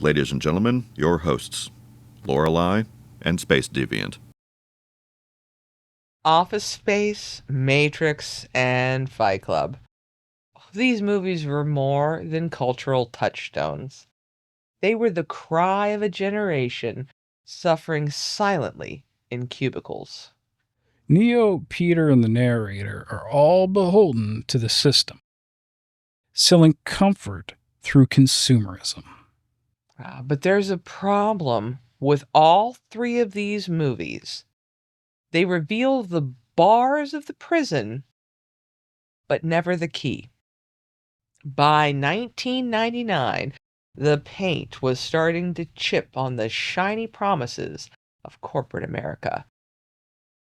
Ladies and gentlemen, your hosts, Lorelei and Space Deviant. Office Space, Matrix, and Fight Club. These movies were more than cultural touchstones. They were the cry of a generation suffering silently in cubicles. Neo, Peter, and the narrator are all beholden to the system, selling comfort through consumerism. But there's a problem with all three of these movies. They reveal the bars of the prison, but never the key. By 1999, the paint was starting to chip on the shiny promises of corporate America.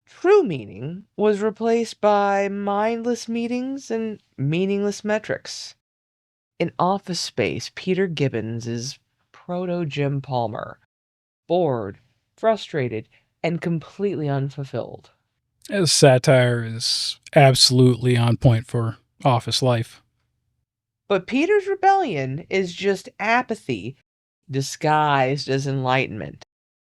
True meaning was replaced by mindless meetings and meaningless metrics. In Office Space, Peter Gibbons is proto Jim Palmer, bored, frustrated, and completely unfulfilled. As satire is absolutely on point for office life. But Peter's rebellion is just apathy disguised as enlightenment.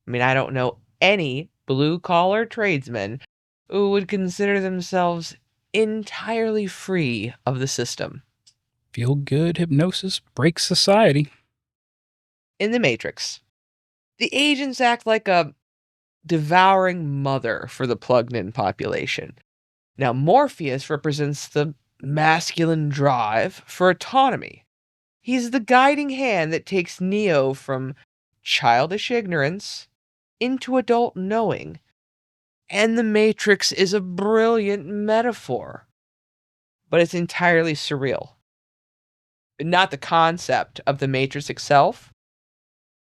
I don't know any blue-collar tradesmen who would consider themselves entirely free of the system. Feel-good hypnosis breaks society. In The Matrix, the agents act like a devouring mother for the plugged-in population. Now, Morpheus represents the masculine drive for autonomy. He's the guiding hand that takes Neo from childish ignorance into adult knowing. And the Matrix is a brilliant metaphor, but it's entirely surreal. Not the concept of the Matrix itself,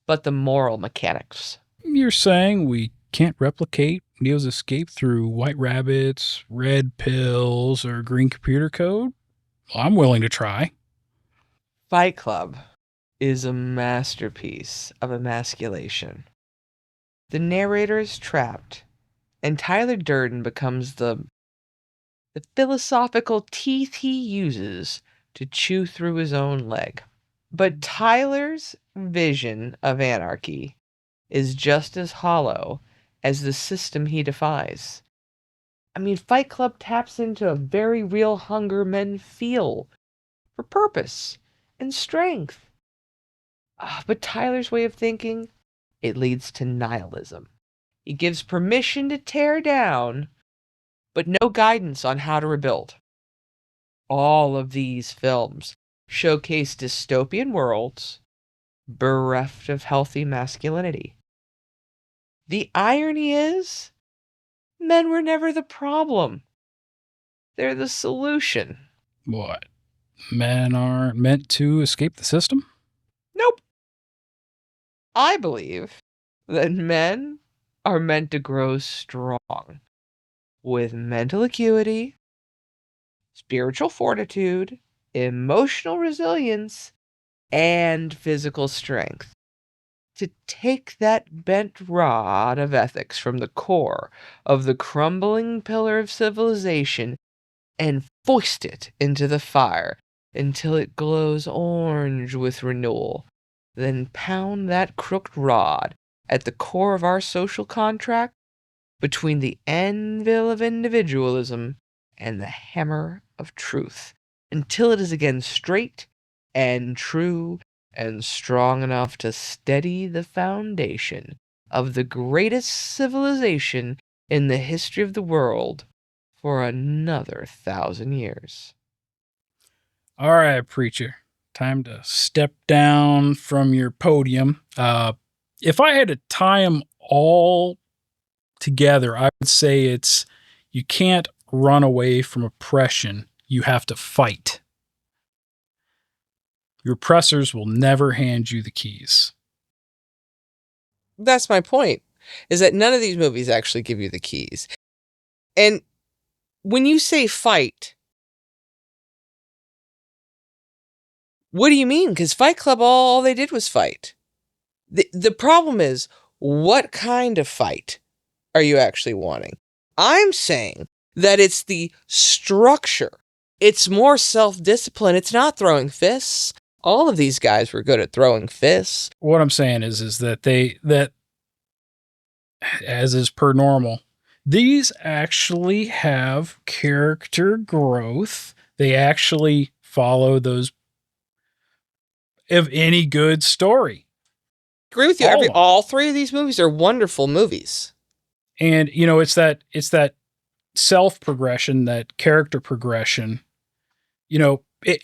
but the moral mechanics. You're saying we can't replicate Neo's escape through white rabbits, red pills, or green computer code? Well, I'm willing to try. Fight Club is a masterpiece of emasculation. The narrator is trapped, and Tyler Durden becomes the philosophical teeth he uses to chew through his own leg. But Tyler's vision of anarchy is just as hollow as the system he defies. Fight Club taps into a very real hunger men feel for purpose and strength. But Tyler's way of thinking, it leads to nihilism. He gives permission to tear down, but no guidance on how to rebuild. All of these films showcase dystopian worlds bereft of healthy masculinity. The irony is, men were never the problem. They're the solution. What? Men aren't meant to escape the system? Nope. I believe that men are meant to grow strong with mental acuity, spiritual fortitude, emotional resilience, and physical strength. To take that bent rod of ethics from the core of the crumbling pillar of civilization and foist it into the fire until it glows orange with renewal, then pound that crooked rod at the core of our social contract between the anvil of individualism and the hammer of truth, until it is again straight and true and strong enough to steady the foundation of the greatest civilization in the history of the world for another 1,000 years. All right, preacher. Time to step down from your podium. If I had to tie them all together, I would say it's you can't run away from oppression. You have to fight. Your oppressors will never hand you the keys. That's my point, is that none of these movies actually give you the keys. And when you say fight, what do you mean? Because Fight Club, all they did was fight. The problem is, what kind of fight are you actually wanting? I'm saying that it's the structure. It's more self-discipline. It's not throwing fists. All of these guys were good at throwing fists. What I'm saying is that that as is per normal, these actually have character growth. They actually follow those of any good story. Agree with you. All three of these movies are wonderful movies. And it's that self progression, that character progression.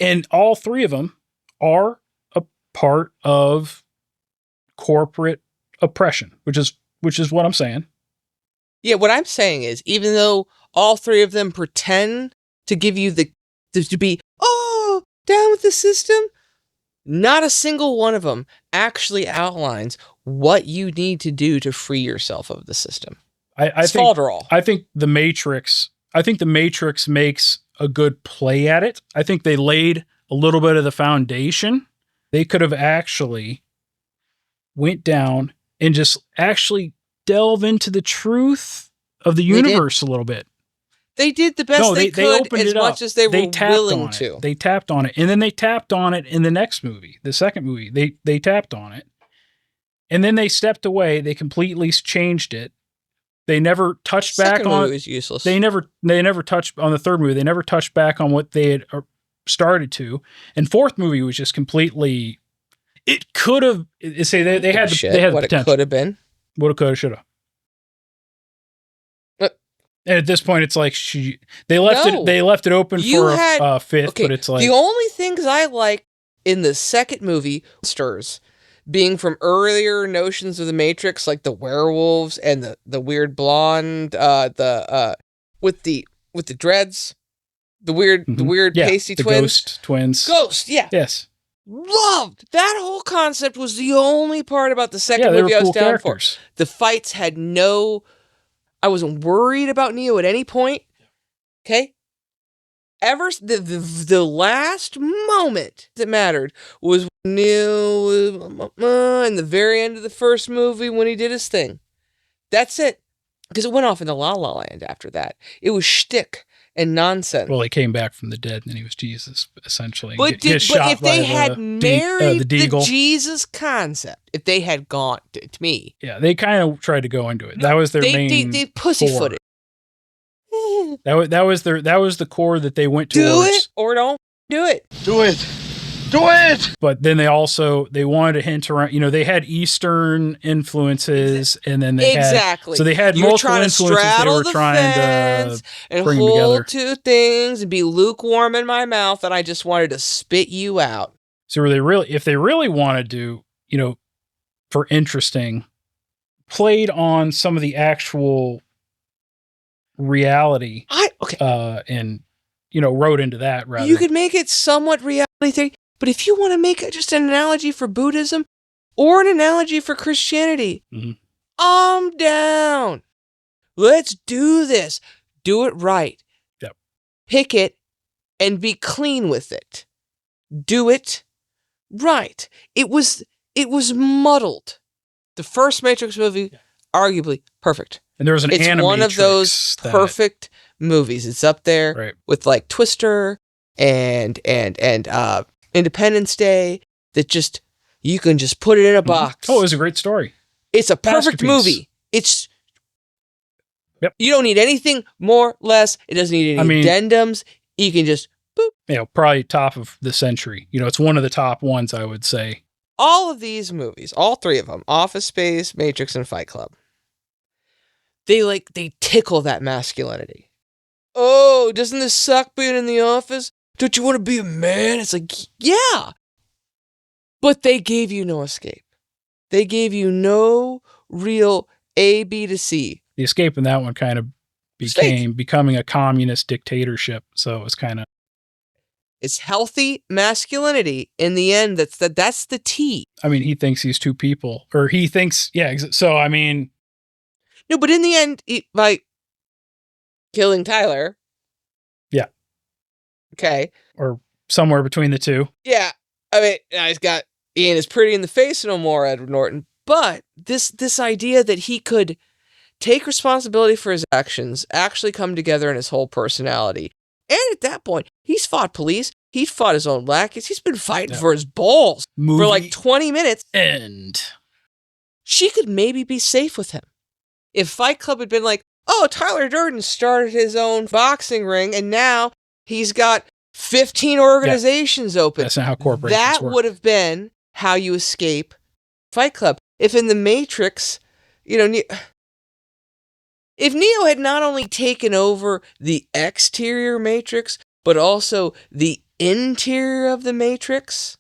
And all three of them are a part of corporate oppression, which is what I'm saying. Yeah, what I'm saying is, even though all three of them pretend to give you to be, down with the system, not a single one of them actually outlines what you need to do to free yourself of the system. I think the Matrix makes a good play at it. I think they laid a little bit of the foundation. They could have actually went down and just actually delve into the truth of the universe a little bit. They did the best they could as much as they were willing to. They tapped on it. And then they tapped on it in the next movie, the second movie. They tapped on it. And then they stepped away. They completely changed it. They never touched back on it. Second movie was useless. They never touched on the third movie. They never touched back on what they had started to. And fourth movie was just completely. It could have. Say they had the potential. What it could have been. Woulda, coulda, shoulda. And at this point, it's like they left it open for a fifth, but it's like the only things I like in the second movie stirs being from earlier notions of the Matrix, like the werewolves and the weird blonde, with the dreads, the weird pasty twins, ghost twins, yes. Loved that whole concept. Was the only part about the second movie I was down for. The fights had no. I wasn't worried about Neo at any point. Okay. Ever the last moment that mattered was Neo in the very end of the first movie when he did his thing. That's it. Because it went off into La La Land after that. It was shtick and nonsense. Well, he came back from the dead and then he was Jesus, essentially. But if they had married the Jesus concept, if they had gone to me. Yeah, they kind of tried to go into it. That was their main. They pussyfooted. That was the core that they went towards. Do it or don't do it. Do it. Do it. But then they wanted to hint around, they had Eastern influences and then they had multiple influences they were trying to bring hold together. Two things and be lukewarm in my mouth, and I just wanted to spit you out. So if they really wanted to, for interesting, played on some of the actual reality and wrote into that rather. You could make it somewhat reality theory. But if you want to make just an analogy for Buddhism or an analogy for Christianity, I'm down. Let's do this. Do it right. Yep. Pick it and be clean with it. Do it right. It was muddled. The first Matrix movie, arguably perfect. And there was it's one of those perfect movies. It's up there with like Twister and Independence Day, that you can just put it in a box. Oh, it was a great story. It's a perfect movie. You don't need anything more, less. It doesn't need any addendums. You can just boop. Probably top of the century. It's one of the top ones, I would say. All of these movies, all three of them, Office Space, Matrix, and Fight Club, they tickle that masculinity. Oh, doesn't this suck being in the office? Don't you want to be a man? It's like, yeah. But they gave you no escape. They gave you no real A, B to C. The escape in that one kind of becoming a communist dictatorship. So it was kind of. It's healthy masculinity in the end. That's the T. He thinks he's two people. Or he thinks, so No, but in the end, by killing Tyler. Yeah. Okay. Or somewhere between the two. Yeah. He ain't as pretty in the face no more, Edward Norton. But this idea that he could take responsibility for his actions, actually come together in his whole personality. And at that point, He's fought police. He's fought his own lackeys. He's been fighting for his balls Movie for like 20 minutes. end. She could maybe be safe with him. If Fight Club had been like, oh, Tyler Durden started his own boxing ring and now he's got 15 organizations open. That's not how corporations That work. would have been how you escape Fight Club. If in the Matrix, if Neo had not only taken over the exterior Matrix, but also the interior of the Matrix.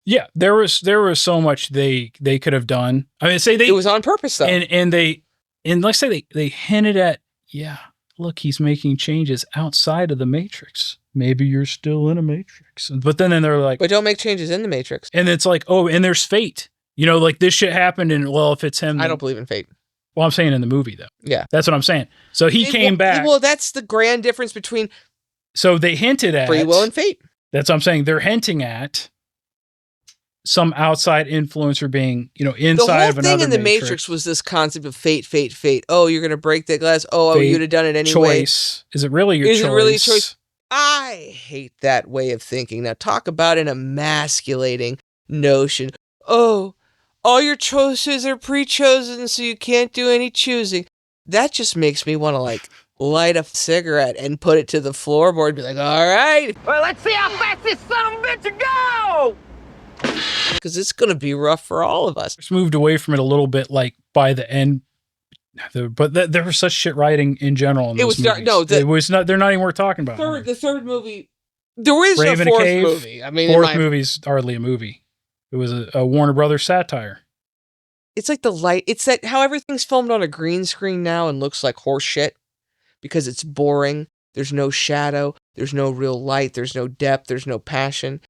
Yeah, there was so much they could have done. I mean, say it was on purpose though. And let's say they hinted at, yeah, look, he's making changes outside of the Matrix. Maybe you're still in a Matrix. But then they're like, but don't make changes in the Matrix. And it's like, oh, and there's fate. Like this shit happened, and well, if it's him, I don't believe in fate. Well, I'm saying in the movie though. Yeah, that's what I'm saying. So he came back. Well, that's the grand difference between. So they hinted at free will and fate. That's what I'm saying. They're hinting at some outside influencer being, inside of another. The whole thing in the Matrix was this concept of fate. Oh, you're going to break that glass. Oh, fate, you'd have done it anyway. Choice. Is it really your choice? Is it really a choice? I hate that way of thinking. Now, talk about an emasculating notion. Oh, all your choices are pre-chosen, so you can't do any choosing. That just makes me want to, light a cigarette and put it to the floorboard and be like, all right. Well, let's see how fast this son of a bitch will go! Because it's going to be rough for all of us. Just moved away from it a little bit, by the end. But there was such shit writing in general in those movies. It was not. They're not even worth talking about. The third movie. There is a fourth movie. I mean, fourth movie's hardly a movie. It was a Warner Brothers satire. It's like the light. It's that how everything's filmed on a green screen now and looks like horse shit because it's boring. There's no shadow. There's no real light. There's no depth. There's no passion.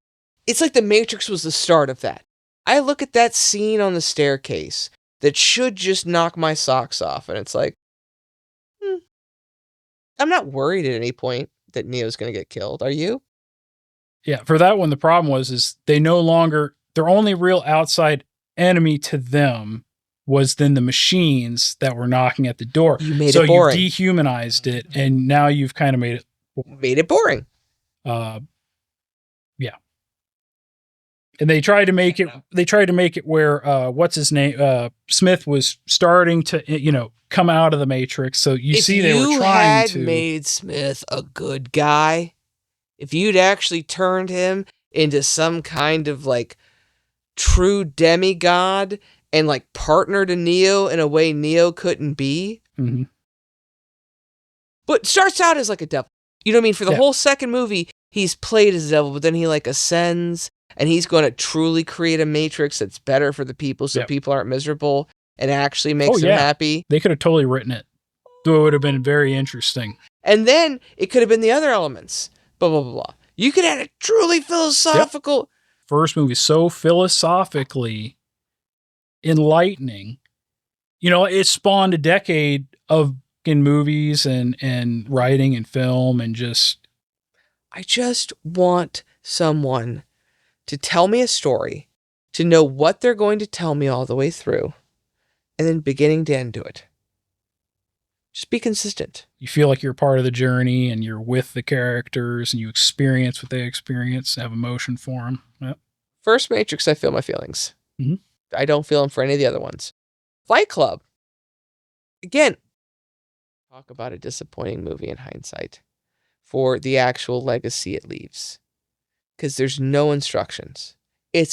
It's like the Matrix was the start of that. I look at that scene on the staircase that should just knock my socks off. And it's like, I'm not worried at any point that Neo's going to get killed. Are you? Yeah. For that one, the problem is their only real outside enemy to them was then the machines that were knocking at the door. You made it boring. So you dehumanized it, and now you've kind of made it boring. Yeah. And they tried to make it where what's his name? Smith was starting to, come out of the Matrix. So they were trying to. If you had made Smith a good guy, if you'd actually turned him into some kind of true demigod and partner to Neo in a way Neo couldn't be. Mm-hmm. But starts out as a devil. You know what I mean? For the whole second movie, he's played as a devil, but then he ascends and he's going to truly create a Matrix that's better for the people so people aren't miserable and actually makes them happy. They could have totally written it. So it would have been very interesting. And then it could have been the other elements. Blah, blah, blah, blah. You could have a truly philosophical... Yep. First movie so philosophically enlightening. It spawned a decade of movies and writing and film and just... I just want someone to tell me a story, to know what they're going to tell me all the way through, and then beginning to end to it. Just be consistent. You feel like you're part of the journey and you're with the characters and you experience what they experience, have emotion for them. Yep. First Matrix, I feel my feelings. Mm-hmm. I don't feel them for any of the other ones. Fight Club. Again, talk about a disappointing movie in hindsight for the actual legacy it leaves. Because there's no instructions. It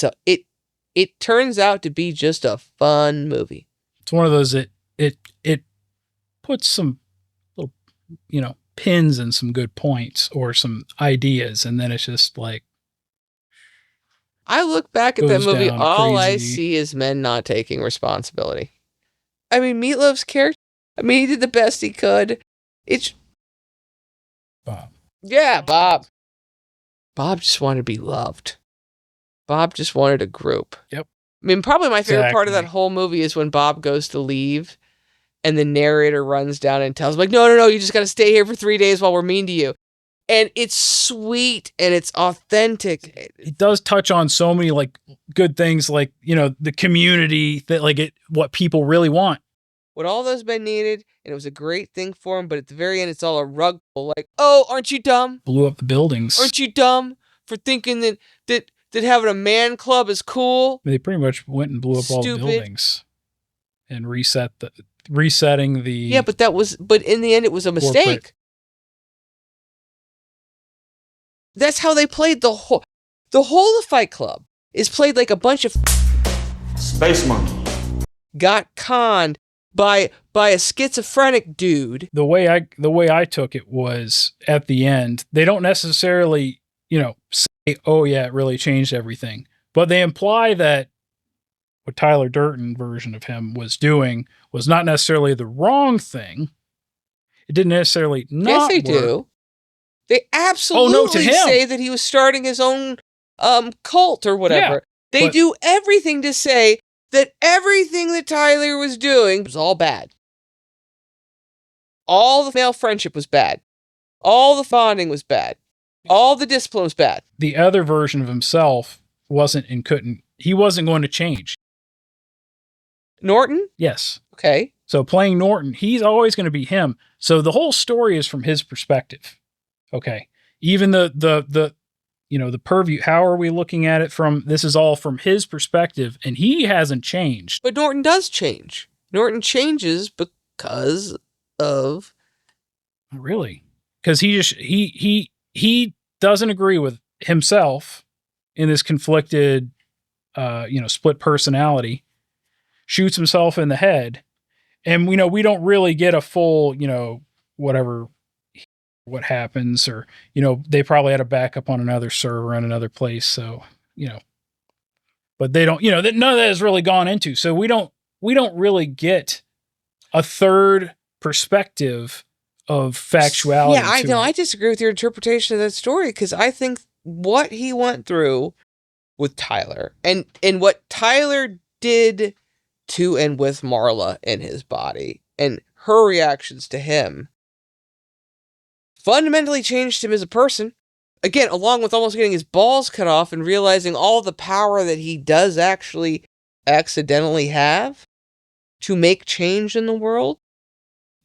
turns out to be just a fun movie. It's one of those that it puts some little, pins and some good points or some ideas, and then it's just I look back at that movie, all I see is men not taking responsibility. I mean, Meatloaf's character, he did the best he could. It's Bob. Yeah, Bob. Bob just wanted to be loved. Bob just wanted a group. Yep. Probably my favorite part of that whole movie is when Bob goes to leave and the narrator runs down and tells him, no, you just got to stay here for 3 days while we're mean to you. And it's sweet and it's authentic. It does touch on so many good things, the community that what people really want. what all those men needed, and it was a great thing for them, but at the very end, it's all a rug pull. Like, oh, aren't you dumb? Blew up the buildings. Aren't you dumb for thinking that having a man club is cool? They pretty much went and blew up all the buildings and resetting the... Yeah, but in the end, it was a mistake. Corporate. That's how they played the whole of Fight Club is played like a bunch of Space monkey. got conned by a schizophrenic dude. The way I took it was at the end, they don't necessarily, say, oh yeah, it really changed everything. But they imply that what Tyler Durden version of him was doing was not necessarily the wrong thing. It didn't necessarily not Yes, they work. do. They absolutely to him. say that he was starting his own cult or whatever. Yeah, They do everything to say that everything that Tyler was doing was all bad. All the male friendship was bad. All the bonding was bad. All the discipline was bad. The other version of himself he wasn't going to change. Norton? Yes. Okay. So playing Norton, he's always going to be him. So the whole story is from his perspective. Okay. Even the purview, how are we looking at it this is all from his perspective, and he hasn't changed. But Norton does change. Norton changes because of... Not really. Because he doesn't agree with himself in this conflicted, split personality, shoots himself in the head. And we don't really get a full, what happens, or, they probably had a backup on another server in another place. So, but they don't, none of that has really gone into. So we don't really get a third perspective of factuality. Yeah, I know. I disagree with your interpretation of that story because I think what he went through with Tyler and what Tyler did to and with Marla in his body and her reactions to him fundamentally changed him as a person. Again, along with almost getting his balls cut off and realizing all the power that he does actually accidentally have to make change in the world.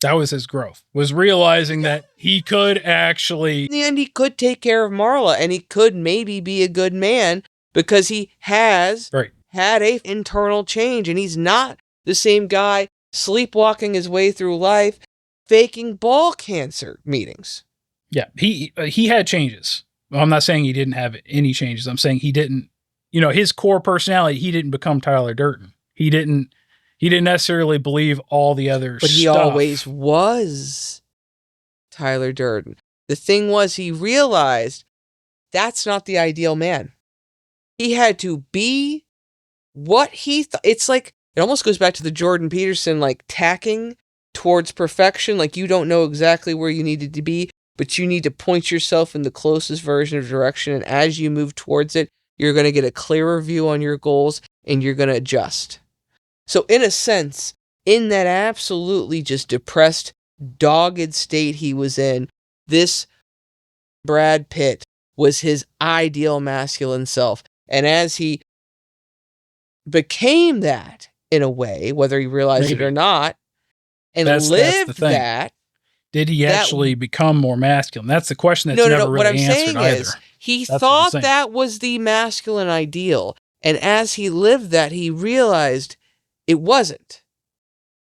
That was his growth, was realizing that he could actually... In the end, he could take care of Marla, and he could maybe be a good man because he has had a internal change, and he's not the same guy sleepwalking his way through life, faking ball cancer meetings. Yeah, he had changes. Well, I'm not saying he didn't have any changes. I'm saying he didn't, his core personality, he didn't become Tyler Durden. He didn't necessarily believe all the other stuff. But he always was Tyler Durden. The thing was, he realized that's not the ideal man. He had to be what he thought. It's like, it almost goes back to the Jordan Peterson, like tacking towards perfection. Like you don't know exactly where you needed to be, but you need to point yourself in the closest version of direction. And as you move towards it, you're going to get a clearer view on your goals and you're going to adjust. So in a sense, in that absolutely just depressed, dogged state he was in, this Brad Pitt was his ideal masculine self. And as he became that in a way, whether he realized it or not, and lived that... Did he actually become more masculine? That's the question that's never really answered either. What I'm saying is, he thought that was the masculine ideal. And as he lived that, he realized it wasn't.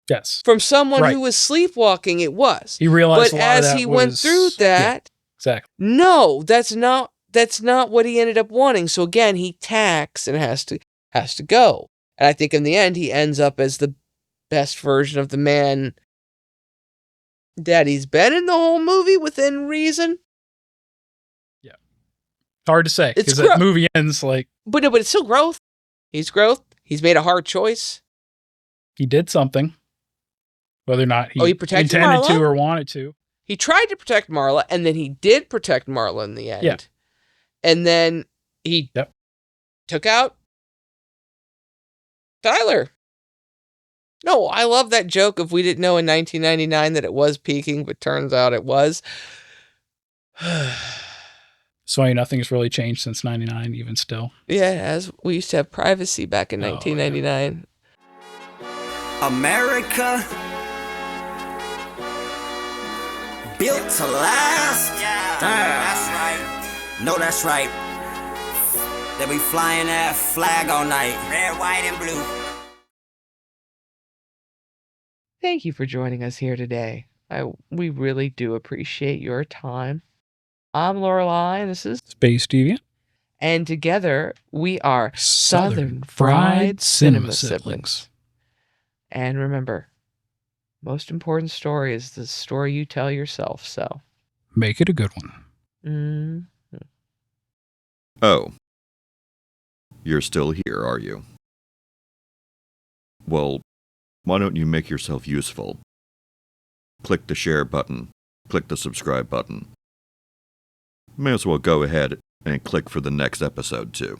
Yes. From someone who was sleepwalking, it was. He realized but as he went through that, exactly. No, that's not what he ended up wanting. So again, he tacks and has to go. And I think in the end, he ends up as the best version of the man that he's been in the whole movie within reason. Yeah. Hard to say because that movie ends like... But it's still growth. He's growth. He's made a hard choice. He did something. Whether or not he protected intended Marla? to or wanted to. He tried to protect Marla, and then he did protect Marla in the end. Yeah. And then he took out Tyler. No, I love that joke of we didn't know in 1999 that it was peaking, but turns out it was. So nothing's really changed since 99, even still. Yeah, as we used to have privacy back in 1999. America, built to last. Yeah, that's right. No, that's right. They be flying that flag all night. Red, white, and blue. Thank you for joining us here today. We really do appreciate your time. I'm Lorelei, and this is Space Deviant. And together we are Southern Fried Cinema Siblings. And remember, most important story is the story you tell yourself, so. Make it a good one. Oh. You're still here, are you? Well, why don't you make yourself useful? Click the share button. Click the subscribe button. May as well go ahead and click for the next episode, too.